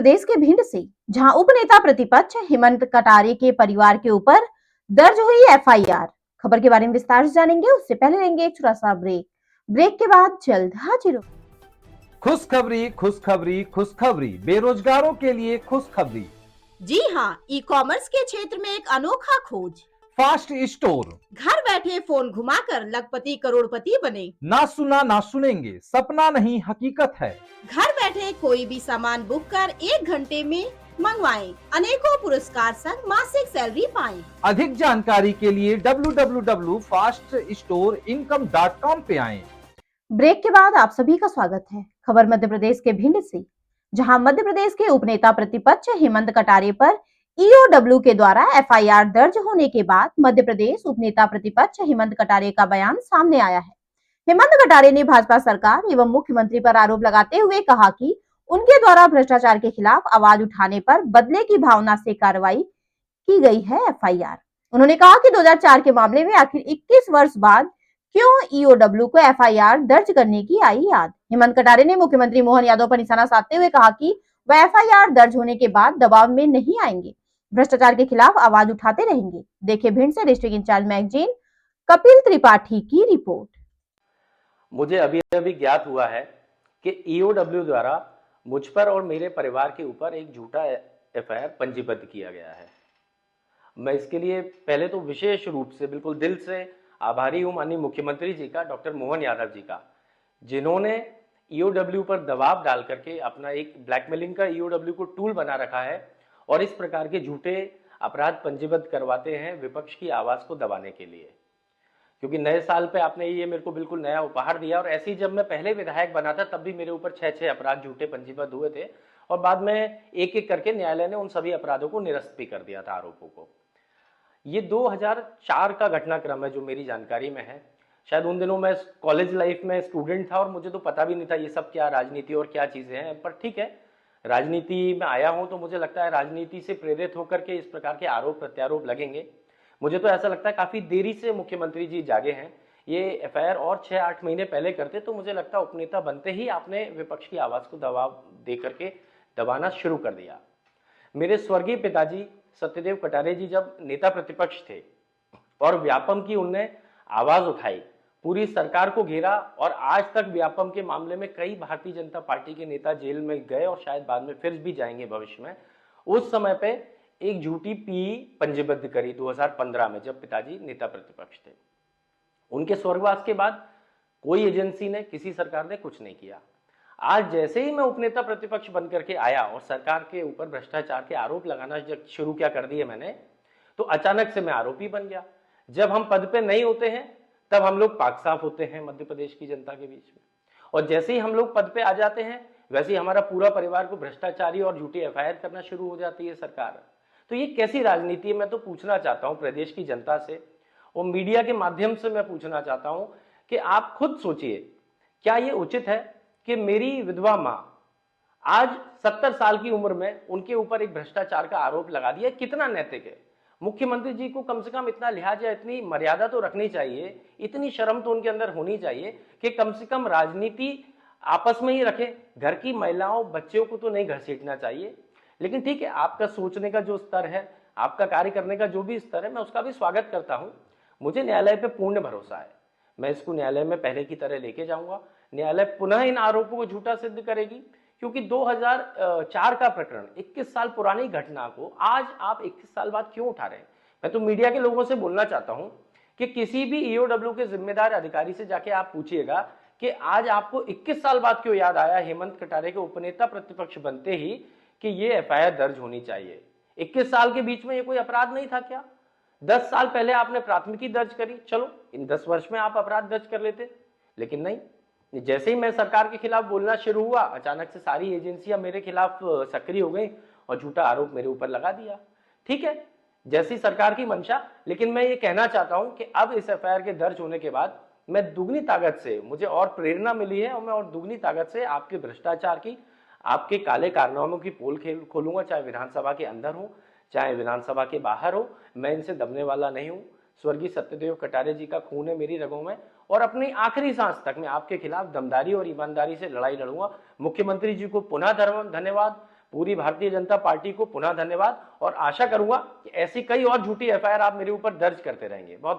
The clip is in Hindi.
प्रदेश के भिंड से, जहां उपनेता प्रतिपक्ष हेमंत कटारे के परिवार के ऊपर दर्ज हुई एफआईआर। खबर के बारे में विस्तार से जानेंगे, उससे पहले लेंगे एक छोटा सा ब्रेक के बाद जल्द हाजिर हो। खुशखबरी खुशखबरी खुशखबरी, बेरोजगारों के लिए खुशखबरी। जी हाँ, ई कॉमर्स के क्षेत्र में एक अनोखा खोज। Fast store. घर बैठे फोन घुमाकर लखपति करोड़पति बने। ना सुना ना सुनेंगे, सपना नहीं हकीकत है। घर बैठे कोई भी सामान बुक कर 1 घंटे में मंगवाएं। अनेकों पुरस्कार संग मासिक सैलरी पाएं। अधिक जानकारी के लिए www.faststoreincome.com पे आएं। ब्रेक के बाद आप सभी का स्वागत है। खबर मध्य प्रदेश के भिंड से, जहां मध्य प्रदेश के उपनेता प्रतिपक्ष हेमंत कटारे पर ईओडब्ल्यू के द्वारा एफआईआर दर्ज होने के बाद मध्य प्रदेश उपनेता प्रतिपक्ष हेमंत कटारे का बयान सामने आया है। हेमंत कटारे ने भाजपा सरकार एवं मुख्यमंत्री पर आरोप लगाते हुए कहा कि उनके द्वारा भ्रष्टाचार के खिलाफ आवाज उठाने पर बदले की भावना से कार्रवाई की गई है एफआईआर। उन्होंने कहा कि 2004 के मामले में आखिर 21 वर्ष बाद क्यों ईओडब्ल्यू को एफआईआर दर्ज करने की आई याद। हेमंत कटारे ने मुख्यमंत्री मोहन यादव पर निशाना साधते हुए कहा कि वह एफआईआर दर्ज होने के बाद दबाव में नहीं आएंगे, भ्रष्टाचार के खिलाफ आवाज उठाते रहेंगे। देखिए भिंड से district incharge magazine Kapil Tripathi की रिपोर्ट। मुझे अभी अभी ज्ञात हुआ है कि ईओडब्ल्यू द्वारा मुझ पर और मेरे परिवार के ऊपर एक झूठा एफआईआर पंजीबद्ध किया गया है। मैं इसके लिए पहले तो विशेष रूप से बिल्कुल दिल से आभारी हूं माननीय मुख्यमंत्री जी का, डॉक्टर मोहन यादव जी का, जिन्होंने ईओडब्ल्यू पर दबाव डाल करके अपना एक ब्लैकमेलिंग का ईओडब्ल्यू को टूल बना रखा है और इस प्रकार के झूठे अपराध पंजीबद्ध करवाते हैं विपक्ष की आवाज को दबाने के लिए। क्योंकि नए साल पे आपने ये मेरे को बिल्कुल नया उपहार दिया और ऐसे ही जब मैं पहले विधायक बना था तब भी मेरे ऊपर 6 अपराध झूठे पंजीबद्ध हुए थे और बाद में एक एक करके न्यायालय ने उन सभी अपराधों को निरस्त भी कर दिया था आरोपों को। ये 2004 का घटनाक्रम है जो मेरी जानकारी में है। शायद उन दिनों मैं कॉलेज लाइफ में स्टूडेंट था और मुझे तो पता भी नहीं था ये सब क्या राजनीति और क्या चीजें हैं, पर ठीक है, राजनीति में आया हूं तो मुझे लगता है राजनीति से प्रेरित होकर के इस प्रकार के आरोप प्रत्यारोप लगेंगे। मुझे तो ऐसा लगता है काफी देरी से मुख्यमंत्री जी जागे हैं। ये एफआईआर और 6-8 महीने पहले करते तो मुझे लगता है उपनेता बनते ही आपने विपक्ष की आवाज को दबाव दे करके दबाना शुरू कर दिया। मेरे स्वर्गीय पिताजी सत्यदेव कटारे जी जब नेता प्रतिपक्ष थे और व्यापम की उनने आवाज उठाई, पूरी सरकार को घेरा और आज तक व्यापम के मामले में कई भारतीय जनता पार्टी के नेता जेल में गए और शायद बाद में फिर भी जाएंगे भविष्य में। उस समय पे एक झूठी पीई पंजीबद्ध करी 2015 में जब पिताजी नेता प्रतिपक्ष थे। उनके स्वर्गवास के बाद कोई एजेंसी ने, किसी सरकार ने कुछ नहीं किया। आज जैसे ही मैं उपनेता प्रतिपक्ष बन करके आया और सरकार के ऊपर भ्रष्टाचार के आरोप लगाना जब शुरू क्या कर दिए मैंने, तो अचानक से मैं आरोपी बन गया। जब हम पद पे नहीं होते हैं तब हम लोग पाक साफ होते हैं मध्य प्रदेश की जनता के बीच में, और जैसे ही हम लोग पद पे आ जाते हैं वैसे ही हमारा पूरा परिवार को भ्रष्टाचारी और झूठी एफआईआर करना शुरू हो जाती है सरकार। तो ये कैसी राजनीति है? मैं तो पूछना चाहता हूं प्रदेश की जनता से और मीडिया के माध्यम से मैं पूछना चाहता हूं कि आप खुद सोचिए, क्या ये उचित है कि मेरी विधवा मां आज 70 साल की उम्र में उनके ऊपर एक भ्रष्टाचार का आरोप लगा दिया? कितना नैतिक है? मुख्यमंत्री जी को कम से कम इतना लिहाज या इतनी मर्यादा तो रखनी चाहिए, इतनी शर्म तो उनके अंदर होनी चाहिए कि कम से कम राजनीति आपस में ही रखे, घर की महिलाओं बच्चों को तो नहीं घसीटना चाहिए। लेकिन ठीक है, आपका सोचने का जो स्तर है, आपका कार्य करने का जो भी स्तर है, मैं उसका भी स्वागत करता हूं। मुझे न्यायालय पे पूर्ण भरोसा है, मैं इसको न्यायालय में पहले की तरह लेके जाऊंगा। न्यायालय पुनः इन आरोपों को झूठा सिद्ध करेगी, क्योंकि 2004 का प्रकरण 21 साल पुरानी घटना को आज आप 21 साल बाद क्यों उठा रहे हैं? मैं तो मीडिया के लोगों से बोलना चाहता हूं कि किसी भी ईओडब्ल्यू के जिम्मेदार अधिकारी से जाके आप पूछिएगा कि आज आपको 21 साल बाद क्यों याद आया हेमंत कटारे के उपनेता प्रतिपक्ष बनते ही कि ये एफआईआर दर्ज होनी चाहिए। 21 साल के बीच में ये कोई अपराध नहीं था क्या? 10 साल पहले आपने प्राथमिकी दर्ज करी, चलो इन 10 वर्ष में आप अपराध दर्ज कर लेते, लेकिन नहीं। जैसे ही मैं सरकार के खिलाफ बोलना शुरू हुआ, अचानक से सारी एजेंसियां मेरे खिलाफ सक्रिय हो गई और झूठा आरोप मेरे ऊपर लगा दिया। ठीक है, जैसी सरकार की मंशा, लेकिन मैं ये कहना चाहता हूं कि अब इस एफआईआर के दर्ज होने के बाद मैं दुगनी ताकत से, मुझे और प्रेरणा मिली है और मैं और दुगनी ताकत से आपके भ्रष्टाचार की, आपके काले कारनामों की पोल खोलूंगा, चाहे विधानसभा के अंदर हो चाहे विधानसभा के बाहर हो। मैं इनसे दबने वाला नहीं हूं। स्वर्गीय सत्यदेव कटारे जी का खून है मेरी रगों में और अपनी आखिरी सांस तक मैं आपके खिलाफ दमदारी और ईमानदारी से लड़ाई लड़ूंगा। मुख्यमंत्री जी को पुनः धन्यवाद, पूरी भारतीय जनता पार्टी को पुनः धन्यवाद और आशा करूंगा कि ऐसी कई और झूठी एफआईआर आप मेरे ऊपर दर्ज करते रहेंगे। बहुत